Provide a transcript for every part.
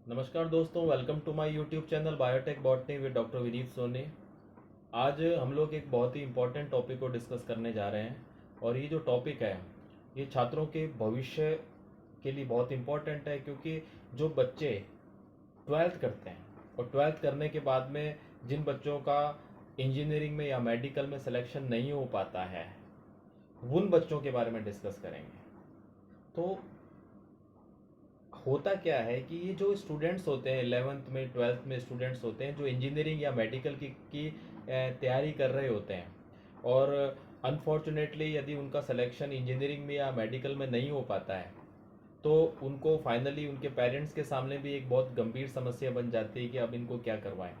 नमस्कार दोस्तों, welcome to my YouTube channel biotech botany with doctor Vineet Soni. आज हम लोग एक बहुत ही इम्पोर्टेंट टॉपिक को डिस्कस करने जा रहे हैं और ये जो टॉपिक है ये छात्रों के भविष्य के लिए बहुत इम्पोर्टेंट है, क्योंकि जो बच्चे ट्वेल्थ करते हैं और ट्वेल्थ करने के बाद में जिन बच्चों का इंजीनियरिंग में या मेडिकल में सिलेक्शन नहीं हो पाता है, उन बच्चों के बारे में डिस्कस करेंगे। तो होता क्या है कि ये जो स्टूडेंट्स होते हैं 11th में 12th में स्टूडेंट्स होते हैं जो इंजीनियरिंग या मेडिकल की तैयारी कर रहे होते हैं, और अनफॉर्चुनेटली यदि उनका सिलेक्शन इंजीनियरिंग में या मेडिकल में नहीं हो पाता है तो उनको फाइनली उनके पेरेंट्स के सामने भी एक बहुत गंभीर समस्या बन जाती है कि अब इनको क्या करवाएं।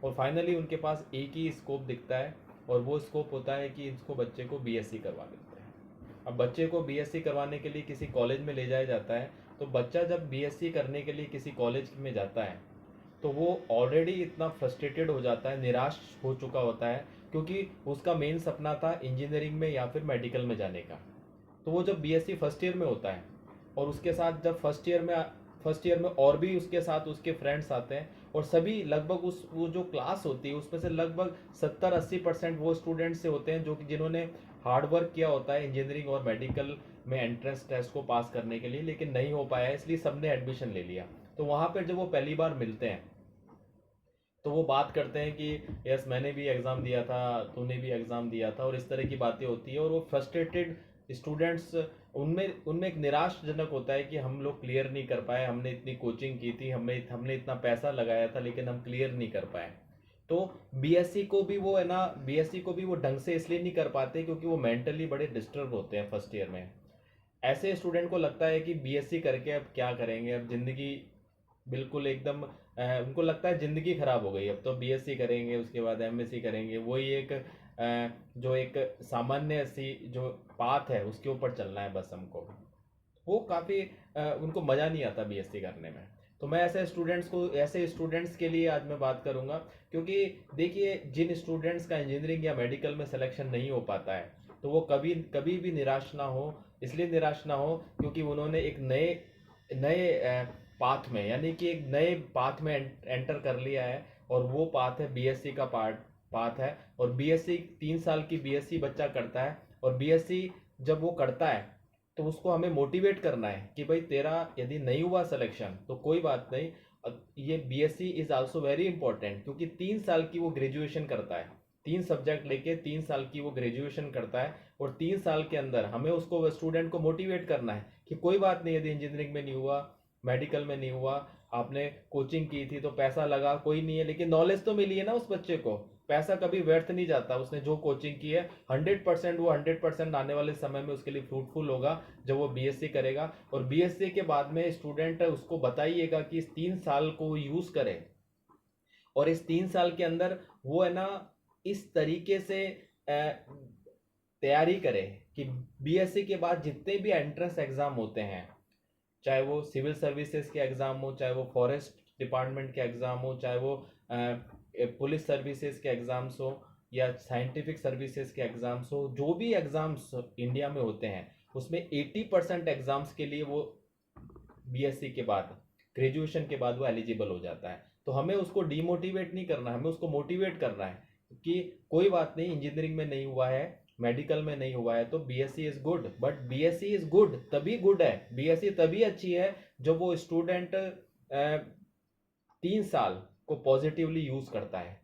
और फाइनली उनके पास एक ही स्कोप दिखता है, और वो स्कोप होता है कि इसको बच्चे को बीएससी करवा देते हैं। अब बच्चे को बीएससी करवाने के लिए किसी कॉलेज में ले जाया जाता है, तो बच्चा जब बीएससी करने के लिए किसी कॉलेज में जाता है तो वो ऑलरेडी इतना फ्रस्ट्रेटेड हो जाता है, निराश हो चुका होता है, क्योंकि उसका मेन सपना था इंजीनियरिंग में या फिर मेडिकल में जाने का। तो वो जब बीएससी फर्स्ट ईयर में होता है और उसके साथ जब फर्स्ट ईयर में और भी उसके साथ उसके फ्रेंड्स आते हैं, और सभी लगभग उस वो जो क्लास होती है उसमें से लगभग 70-80% वो स्टूडेंट्स से होते हैं जो कि जिन्होंने हार्ड वर्क किया होता है इंजीनियरिंग और मेडिकल में एंट्रेंस टेस्ट को पास करने के लिए, लेकिन नहीं हो पाया, इसलिए सबने एडमिशन ले लिया। तो वहाँ पर जब वो पहली बार मिलते हैं तो वो बात करते हैं कि यस मैंने भी एग्ज़ाम दिया था, तूने भी एग्ज़ाम दिया था, और इस तरह की बातें होती है। और वो फ्रस्ट्रेटेड स्टूडेंट्स, उनमें उनमें एक निराशजनक होता है कि हम लोग क्लियर नहीं कर पाए, हमने इतनी कोचिंग की थी, हमने इतना पैसा लगाया था, लेकिन हम क्लियर नहीं कर पाए। तो बीएससी को भी वो है ना, बीएससी को भी वो ढंग से इसलिए नहीं कर पाते क्योंकि वो मेंटली बड़े डिस्टर्ब होते हैं फर्स्ट ईयर में। ऐसे स्टूडेंट को लगता है कि बीएससी करके अब क्या करेंगे, अब ज़िंदगी बिल्कुल एकदम उनको लगता है ज़िंदगी ख़राब हो गई, अब तो बीएससी करेंगे उसके बाद एमएससी करेंगे, वही एक जो एक सामान्य सी जो पाथ है उसके ऊपर चलना है बस हमको। वो काफ़ी उनको मज़ा नहीं आता बीएससी करने में। तो मैं ऐसे स्टूडेंट्स के लिए आज मैं बात करूँगा, क्योंकि देखिए जिन स्टूडेंट्स का इंजीनियरिंग या मेडिकल में सिलेक्शन नहीं हो पाता है तो वो कभी कभी भी निराश ना हो। इसलिए निराश ना हो क्योंकि उन्होंने एक नए नए पाथ में, यानी कि एक नए पाथ में एंटर कर लिया है, और वो पाथ है बीएससी का पाथ है। और बीएससी 3 साल की बीएससी बच्चा करता है, और बीएससी जब वो करता है तो उसको हमें मोटिवेट करना है कि भाई तेरा यदि नहीं हुआ सिलेक्शन तो कोई बात नहीं, ये BSc is also very important, क्योंकि 3 साल की वो ग्रेजुएशन करता है, 3 सब्जेक्ट लेके 3 साल की वो ग्रेजुएशन करता है। और 3 साल के अंदर हमें उसको स्टूडेंट को मोटिवेट करना है कि कोई बात नहीं, यदि इंजीनियरिंग में नहीं हुआ, मेडिकल में नहीं हुआ, आपने कोचिंग की थी तो पैसा लगा कोई नहीं है, लेकिन नॉलेज तो मिली है ना उस बच्चे को। पैसा कभी व्यर्थ नहीं जाता, उसने जो कोचिंग की है 100% वो 100% आने वाले समय में उसके लिए फ्रूटफुल होगा जब वो बीएससी करेगा। और बीएससी के बाद में स्टूडेंट उसको बताइएगा कि इस 3 साल को यूज़ करे, और इस 3 साल के अंदर वो है ना इस तरीके से तैयारी करे कि बीएससी के बाद जितने भी एंट्रेंस एग्ज़ाम होते हैं, चाहे वो सिविल सर्विसेज के एग्ज़ाम हो, चाहे वो फॉरेस्ट डिपार्टमेंट के एग्ज़ाम हो, चाहे वो पुलिस सर्विसेज के एग्ज़ाम्स हो, या साइंटिफिक सर्विसेज के एग्ज़ाम्स हो, जो भी एग्ज़ाम्स इंडिया में होते हैं उसमें 80% एग्ज़ाम्स के लिए वो बीएससी के बाद, ग्रेजुएशन के बाद वो एलिजिबल हो जाता है। तो हमें उसको डीमोटिवेट नहीं करना, हमें उसको मोटिवेट करना है कि कोई बात नहीं, इंजीनियरिंग में नहीं हुआ है, मेडिकल में नहीं हुआ है तो BSc is good. But BSc is good तभी गुड है, बीएससी तभी अच्छी है जब वो स्टूडेंट 3 साल को पॉजिटिवली यूज करता है।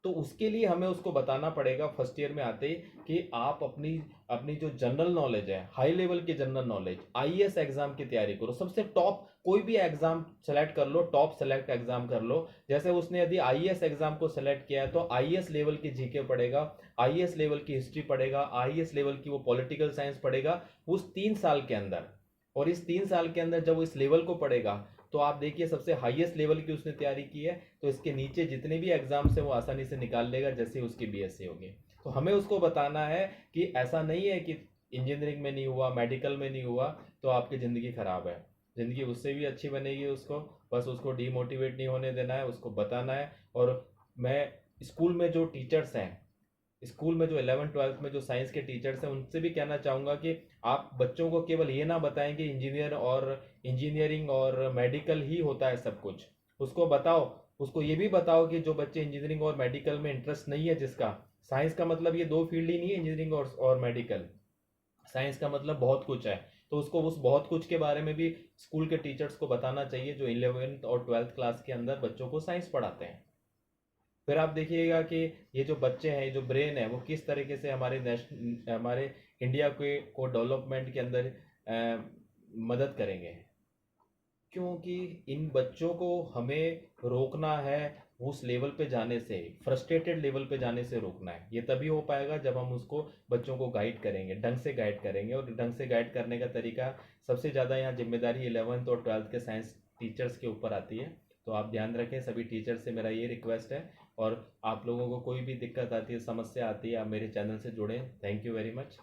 तो उसके लिए हमें उसको बताना पड़ेगा फर्स्ट ईयर में आते ही कि आप अपनी अपनी जो जनरल नॉलेज है, हाई लेवल की जनरल नॉलेज, आईएएस एग्जाम की तैयारी करो, सबसे टॉप कोई भी एग्जाम सेलेक्ट कर लो, टॉप सेलेक्ट एग्जाम कर लो। जैसे उसने यदि आईएएस एग्जाम को सेलेक्ट किया है तो आईएएस लेवल की जीके पढ़ेगा, आईएएस लेवल की हिस्ट्री पढ़ेगा, आईएएस लेवल की वो पॉलिटिकल साइंस पढ़ेगा उस 3 साल के अंदर। और इस 3 साल के अंदर जब वो इस लेवल को पढ़ेगा तो आप देखिए सबसे हाईएस्ट लेवल की उसने तैयारी की है, तो इसके नीचे जितने भी एग्जाम्स हैं वो आसानी से निकाल लेगा जैसे उसकी बीएससी होगी। तो हमें उसको बताना है कि ऐसा नहीं है कि इंजीनियरिंग में नहीं हुआ, मेडिकल में नहीं हुआ तो आपकी ज़िंदगी ख़राब है, ज़िंदगी उससे भी अच्छी बनेगी। उसको बस उसको डीमोटिवेट नहीं होने देना है, उसको बताना है। और मैं स्कूल में जो टीचर्स हैं, स्कूल में जो 11th-12th में जो साइंस के टीचर्स हैं उनसे भी कहना चाहूँगा कि आप बच्चों को केवल ये ना बताएं कि इंजीनियरिंग और मेडिकल ही होता है सब कुछ। उसको बताओ, उसको ये भी बताओ कि जो बच्चे इंजीनियरिंग और मेडिकल में इंटरेस्ट नहीं है, जिसका, साइंस का मतलब ये दो फील्ड ही नहीं है, इंजीनियरिंग और मेडिकल। साइंस का मतलब बहुत कुछ है। तो उसको उस बहुत कुछ के बारे में भी स्कूल के टीचर्स को बताना चाहिए, जो 11th और 12th क्लास के अंदर बच्चों को साइंस पढ़ाते हैं। फिर आप देखिएगा कि ये जो बच्चे हैं, ये जो ब्रेन है, वो किस तरीके से हमारे नेशन, हमारे इंडिया के को डेवलपमेंट के अंदर मदद करेंगे। क्योंकि इन बच्चों को हमें रोकना है, उस लेवल पे जाने से, फ्रस्ट्रेटेड लेवल पे जाने से रोकना है। ये तभी हो पाएगा जब हम उसको, बच्चों को गाइड करेंगे, ढंग से गाइड करेंगे। और ढंग से गाइड करने का तरीका, सबसे ज़्यादा यहाँ जिम्मेदारी 11th और 12th के साइंस टीचर्स के ऊपर आती है। तो आप ध्यान रखें, सभी टीचर्स से मेरा ये रिक्वेस्ट है। और आप लोगों को कोई भी दिक्कत आती है, समस्या आती है, आप मेरे चैनल से जुड़ें। Thank you very much.